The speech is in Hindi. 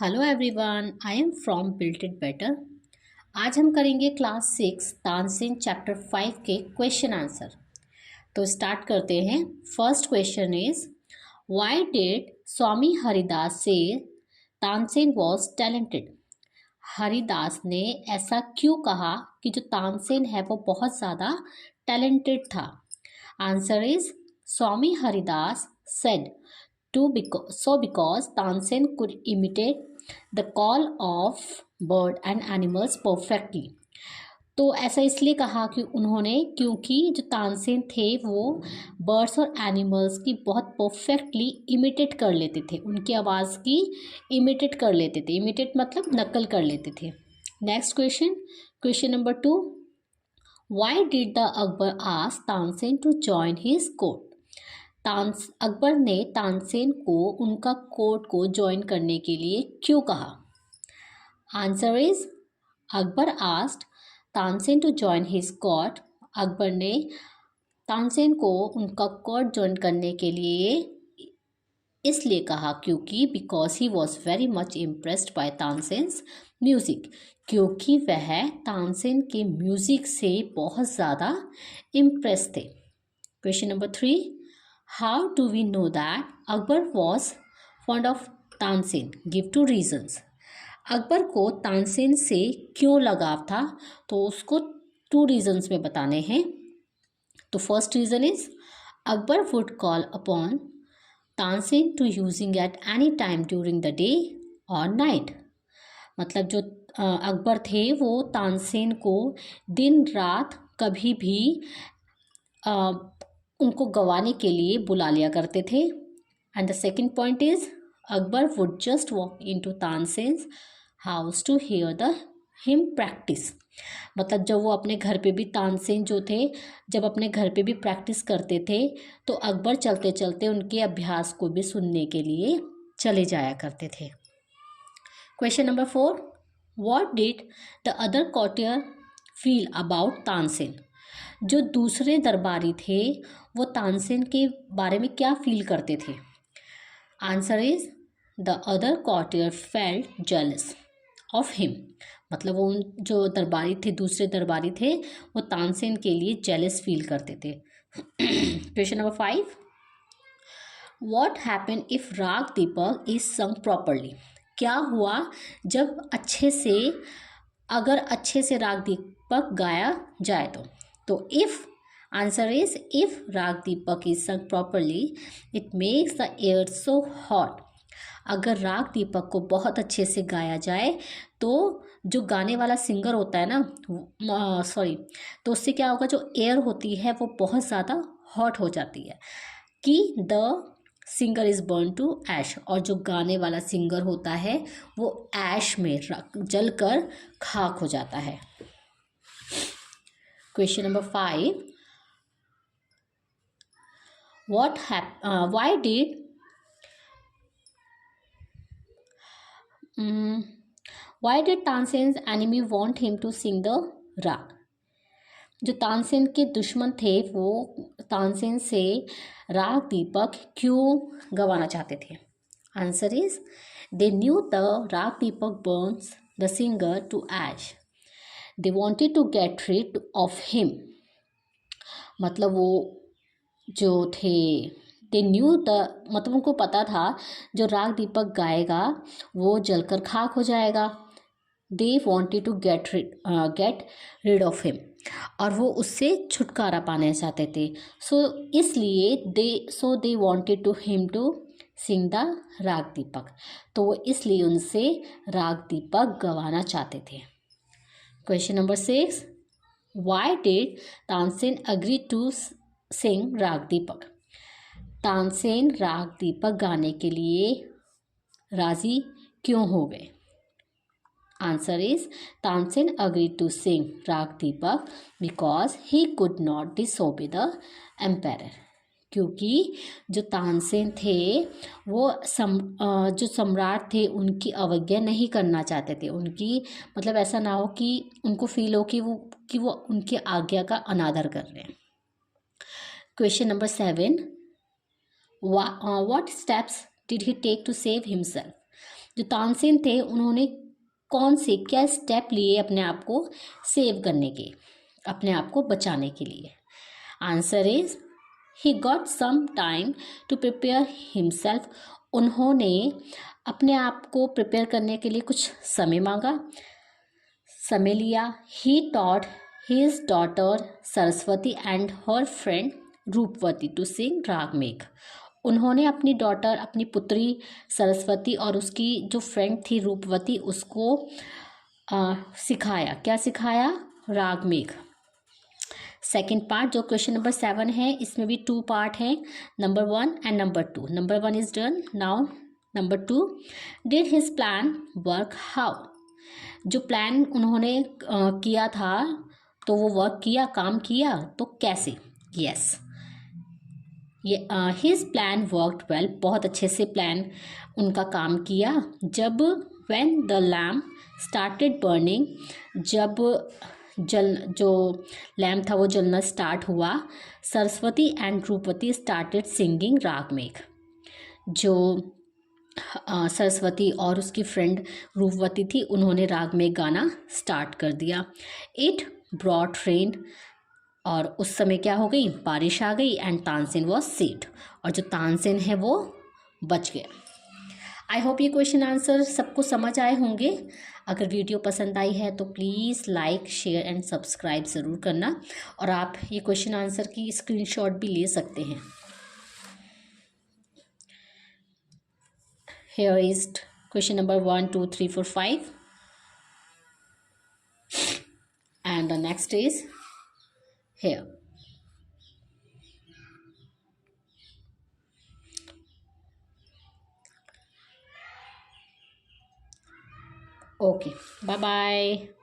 Hello everyone, I am from built it better. आज हम करेंगे क्लास 6 तानसेन चैप्टर 5 के क्वेश्चन आंसर। तो स्टार्ट करते हैं। First question is why did Swami Haridas से तानसेन वॉज टैलेंटेड। हरिदास ने ऐसा क्यों कहा कि जो तानसेन है वो बहुत ज़्यादा टैलेंटेड था। Answer is Swami Haridas said because Tansen could imitate the call of bird and animals perfectly। तो ऐसा इसलिए कहा कि उन्होंने क्योंकि जो तानसेन थे वो बर्ड्स और एनिमल्स की बहुत परफेक्टली इमिटेट कर लेते थे, उनकी आवाज़ की इमिटेट कर लेते थे। इमिटेट मतलब नकल कर लेते थे। Next question, question number 2, why did the Akbar ask Tansen to join his court. Akbar ने तानसेन को उनका कोर्ट को ज्वाइन करने के लिए क्यों कहा। Answer is Akbar asked Tansen to join his court. Akbar ने तानसेन को उनका कोर्ट ज्वाइन करने के लिए इसलिए कहा क्योंकि because he was very much impressed by Tansen's music, क्योंकि वह तानसेन के म्यूज़िक से बहुत ज़्यादा इम्प्रेस थे। Question number 3, how do we know that Akbar was fond of Tansen, give 2 reasons. Akbar को तानसेन से क्यों लगाव था, तो उसको 2 रीजन्स में बताने हैं। तो first reason is Akbar would call upon Tansen to using at any time during the day और नाइट। मतलब जो अकबर थे वो तानसेन को दिन रात कभी भी उनको गवाने के लिए बुला लिया करते थे। And the second point is Akbar would just walk in to Tansen's house to hear the him practice. मतलब जब वो अपने घर पे भी तानसेन जो थे जब अपने घर पे भी प्रैक्टिस करते थे तो अकबर चलते चलते उनके अभ्यास को भी सुनने के लिए चले जाया करते थे। Question number 4, what did the other courtier feel about Tansen. जो दूसरे दरबारी थे वो तानसेन के बारे में क्या फील करते थे। Answer is the other courtier felt jealous of him. मतलब वो जो दरबारी थे दूसरे दरबारी थे वो तानसेन के लिए जेलस फील करते थे। Question number 5, what happen if raag Deepak is sung properly. क्या हुआ जब अगर अच्छे से राग दीपक गाया जाए तो if answer is if raag Deepak is sung properly it makes the air so hot. अगर राग दीपक को बहुत अच्छे से गाया जाए तो जो गाने वाला सिंगर होता है ना तो उससे क्या होगा, जो एयर होती है वो बहुत ज़्यादा हॉट हो जाती है कि the singer is burn to ash, और जो गाने वाला सिंगर होता है वो ऐश में जलकर खाक हो जाता है। Question number 5, why did Tansen's enemy want him to sing the rag। जो तानसेन के दुश्मन थे वो तानसेन से राग दीपक क्यों गवाना चाहते थे। Answer is they knew the raag Deepak burns the singer to ash, they wanted to get rid of him. मतलब वो जो थे दे न्यू द मतलब उनको पता था जो राग दीपक गाएगा वो जलकर खाक हो जाएगा। They wanted to get rid of him, और वो उससे छुटकारा पाना चाहते थे। इसलिए they wanted to him to sing the raag Deepak, तो वो इसलिए उनसे राग दीपक गवाना चाहते थे। Question number 6, why did Tansen agree to sing raag Deepak. Tansen राग दीपक गाने के लिए राजी क्यों हो गए। Answer is Tansen agree to sing raag Deepak because he could not disobey the empire. क्योंकि जो तानसेन थे वो जो सम्राट थे उनकी अवज्ञा नहीं करना चाहते थे। उनकी मतलब ऐसा ना हो कि उनको फील हो कि वो उनकी आज्ञा का अनादर कर रहे हैं। Question number 7, what steps did he take to save himself. जो तानसेन थे उन्होंने कौन से क्या स्टेप लिए अपने आप को सेव करने के, अपने आप को बचाने के लिए? Answer is he got some time to prepare himself. उन्होंने अपने आप को प्रिपेयर करने के लिए कुछ समय मांगा, समय लिया। He taught his daughter Saraswati and her friend Rupvati to sing raag Megh. उन्होंने अपनी डॉटर, अपनी पुत्री सरस्वती और उसकी जो फ्रेंड थी रूपवती, उसको सिखाया। क्या सिखाया? राग मेघ। सेकेंड पार्ट जो क्वेश्चन नंबर 7 है, इसमें भी 2 पार्ट हैं, number 1 and number 2। Number 1 is done. Now number 2, did his plan work? How? जो प्लान उन्होंने किया था तो वो वर्क किया, काम किया, तो कैसे? यस, ये हिज प्लान वर्कड वेल। बहुत अच्छे से प्लान उनका काम किया। जब when the lamp started burning, जब जो लैम्प था वो जलना स्टार्ट हुआ, सरस्वती एंड रूपवती स्टार्टेड सिंगिंग राग मेघ। जो सरस्वती और उसकी फ्रेंड रूपवती थी, उन्होंने राग में गाना स्टार्ट कर दिया। इट ब्रॉट रेन, और उस समय क्या हो गई? बारिश आ गई। एंड तानसेन वॉज सेव्ड, और जो तानसेन है वो बच गया। आई होप ये क्वेश्चन आंसर सबको समझ आए होंगे। अगर वीडियो पसंद आई है तो please like, share and subscribe ज़रूर करना, और आप ये क्वेश्चन आंसर की स्क्रीनशॉट भी ले सकते हैं। Here is question number 1, 2, 3, 4, 5, and the next is here. Okay, bye bye.